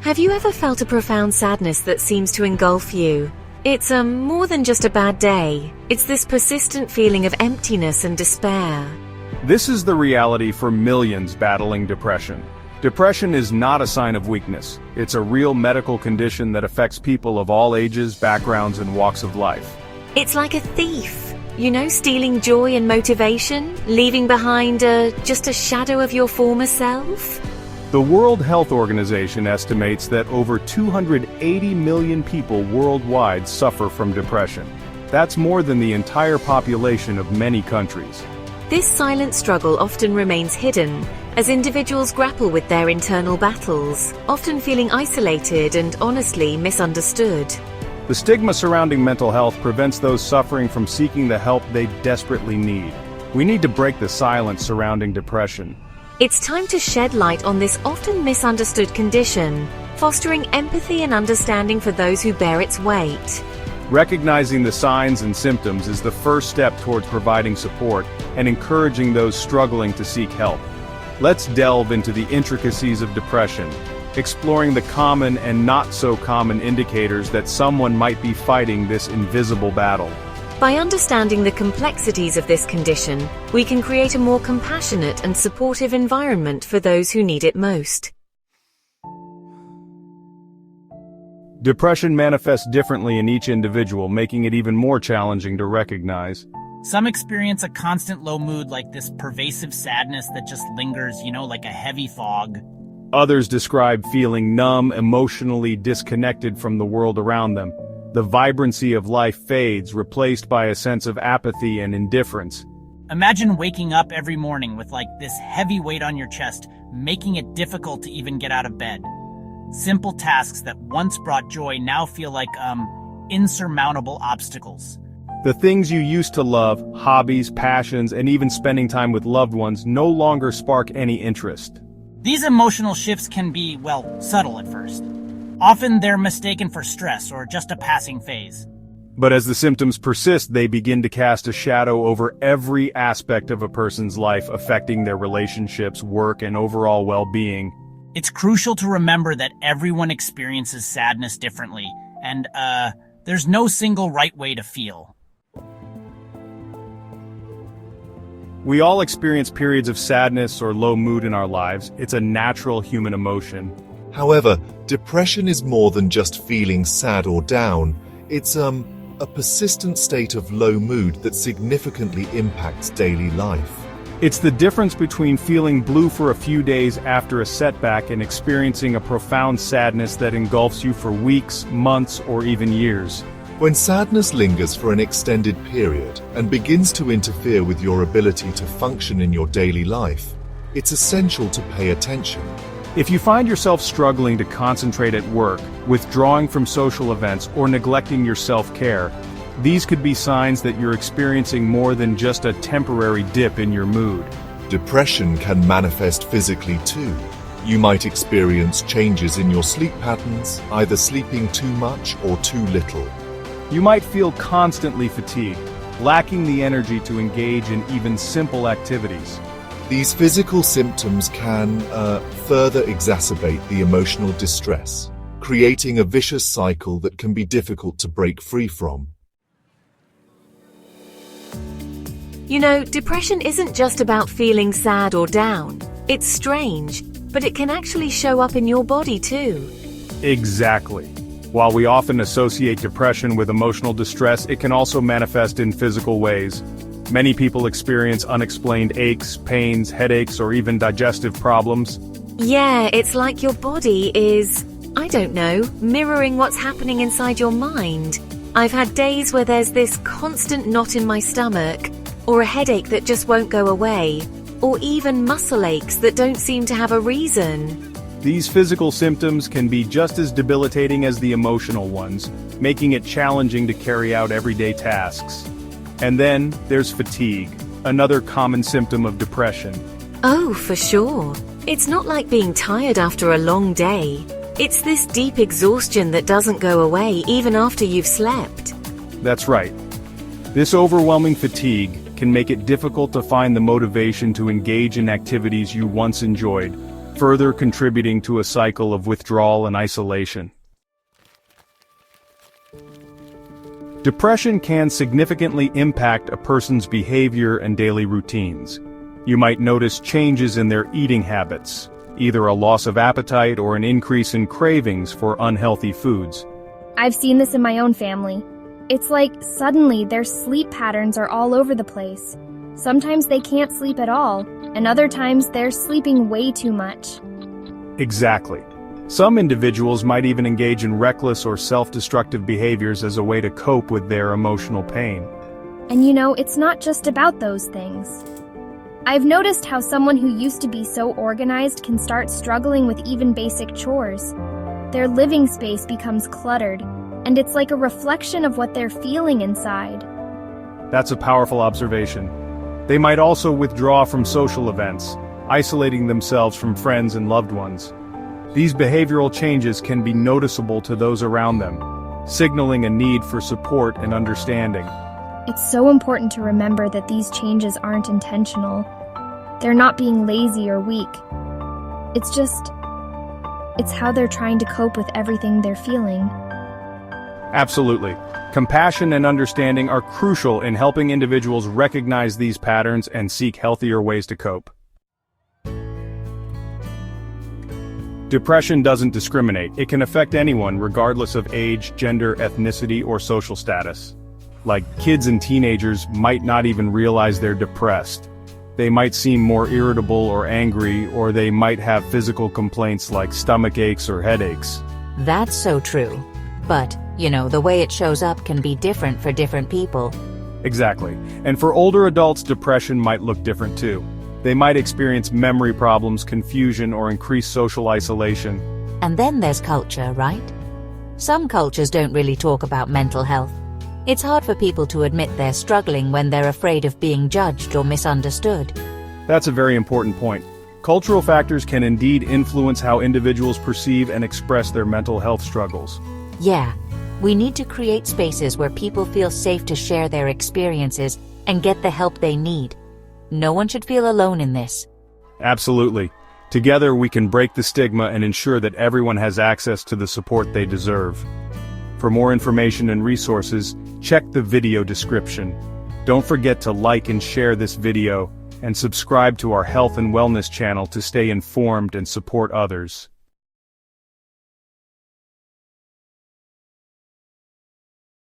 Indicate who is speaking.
Speaker 1: Have you ever felt a profound sadness that seems to engulf you? It's more than just a bad day. It's this persistent feeling of emptiness and despair.
Speaker 2: This is the reality for millions battling depression. Depression is not a sign of weakness. It's a real medical condition that affects people of all ages, backgrounds, and walks of life.
Speaker 1: It's like a thief, stealing joy and motivation, leaving behind just a shadow of your former self.
Speaker 2: The World Health Organization estimates that over 280 million people worldwide suffer from depression. That's more than the entire population of many countries.
Speaker 1: This silent struggle often remains hidden as individuals grapple with their internal battles, often feeling isolated and honestly misunderstood.
Speaker 2: The stigma surrounding mental health prevents those suffering from seeking the help they desperately need. We need to break the silence surrounding depression.
Speaker 1: It's time to shed light on this often misunderstood condition, fostering empathy and understanding for those who bear its weight.
Speaker 2: Recognizing the signs and symptoms is the first step towards providing support and encouraging those struggling to seek help. Let's delve into the intricacies of depression, exploring the common and not so common indicators that someone might be fighting this invisible battle.
Speaker 1: By understanding the complexities of this condition, we can create a more compassionate and supportive environment for those who need it most.
Speaker 2: Depression manifests differently in each individual, making it even more challenging to recognize.
Speaker 3: Some experience a constant low mood, like this pervasive sadness that just lingers, like a heavy fog.
Speaker 2: Others describe feeling numb, emotionally disconnected from the world around them. The vibrancy of life fades, replaced by a sense of apathy and indifference.
Speaker 3: Imagine waking up every morning with this heavy weight on your chest, making it difficult to even get out of bed. Simple tasks that once brought joy now feel like, insurmountable obstacles.
Speaker 2: The things you used to love, hobbies, passions, and even spending time with loved ones no longer spark any interest.
Speaker 3: These emotional shifts can be, subtle at first. Often they're mistaken for stress or just a passing phase.
Speaker 2: But as the symptoms persist, they begin to cast a shadow over every aspect of a person's life, affecting their relationships, work, and overall well-being.
Speaker 3: It's crucial to remember that everyone experiences sadness differently, and, there's no single right way to feel.
Speaker 2: We all experience periods of sadness or low mood in our lives. It's a natural human emotion.
Speaker 4: However, depression is more than just feeling sad or down. It's a persistent state of low mood that significantly impacts daily life.
Speaker 2: It's the difference between feeling blue for a few days after a setback and experiencing a profound sadness that engulfs you for weeks, months, or even years.
Speaker 4: When sadness lingers for an extended period and begins to interfere with your ability to function in your daily life, it's essential to pay attention.
Speaker 2: If you find yourself struggling to concentrate at work, withdrawing from social events, or neglecting your self-care, these could be signs that you're experiencing more than just a temporary dip in your mood.
Speaker 4: Depression can manifest physically too. You might experience changes in your sleep patterns, either sleeping too much or too little.
Speaker 2: You might feel constantly fatigued, lacking the energy to engage in even simple activities.
Speaker 4: These physical symptoms can further exacerbate the emotional distress, creating a vicious cycle that can be difficult to break free from.
Speaker 1: Depression isn't just about feeling sad or down. It's strange, but it can actually show up in your body too.
Speaker 2: Exactly. While we often associate depression with emotional distress, it can also manifest in physical ways. Many people experience unexplained aches, pains, headaches, or even digestive problems.
Speaker 1: Yeah, it's like your body is, mirroring what's happening inside your mind. I've had days where there's this constant knot in my stomach, or a headache that just won't go away, or even muscle aches that don't seem to have a reason.
Speaker 2: These physical symptoms can be just as debilitating as the emotional ones, making it challenging to carry out everyday tasks. And then there's fatigue, another common symptom of depression.
Speaker 1: Oh, for sure. It's not like being tired after a long day. It's this deep exhaustion that doesn't go away even after you've slept.
Speaker 2: That's right. This overwhelming fatigue can make it difficult to find the motivation to engage in activities you once enjoyed. further contributing to a cycle of withdrawal and isolation. Depression can significantly impact a person's behavior and daily routines. You might notice changes in their eating habits, either a loss of appetite or an increase in cravings for unhealthy foods.
Speaker 5: I've seen this in my own family. It's like suddenly their sleep patterns are all over the place. Sometimes they can't sleep at all, and other times they're sleeping way too much.
Speaker 2: Exactly. Some individuals might even engage in reckless or self-destructive behaviors as a way to cope with their emotional pain.
Speaker 5: And it's not just about those things. I've noticed how someone who used to be so organized can start struggling with even basic chores. Their living space becomes cluttered, and it's like a reflection of what they're feeling inside.
Speaker 2: That's a powerful observation. They might also withdraw from social events, isolating themselves from friends and loved ones. These behavioral changes can be noticeable to those around them, signaling a need for support and understanding.
Speaker 5: It's so important to remember that these changes aren't intentional. They're not being lazy or weak. It's how they're trying to cope with everything they're feeling.
Speaker 2: Absolutely. Compassion and understanding are crucial in helping individuals recognize these patterns and seek healthier ways to cope. Depression doesn't discriminate. It can affect anyone regardless of age, gender, ethnicity, or social status. Like, kids and teenagers might not even realize they're depressed. They might seem more irritable or angry, or they might have physical complaints like stomach aches or headaches.
Speaker 6: That's so true. But, the way it shows up can be different for different people.
Speaker 2: Exactly. And for older adults, depression might look different too. They might experience memory problems, confusion, or increased social isolation.
Speaker 6: And then there's culture, right? Some cultures don't really talk about mental health. It's hard for people to admit they're struggling when they're afraid of being judged or misunderstood.
Speaker 2: That's a very important point. Cultural factors can indeed influence how individuals perceive and express their mental health struggles.
Speaker 6: Yeah, we need to create spaces where people feel safe to share their experiences and get the help they need. No one should feel alone in this.
Speaker 2: Absolutely. Together we can break the stigma and ensure that everyone has access to the support they deserve. For more information and resources, check the video description. Don't forget to like and share this video, and subscribe to our health and wellness channel to stay informed and support others.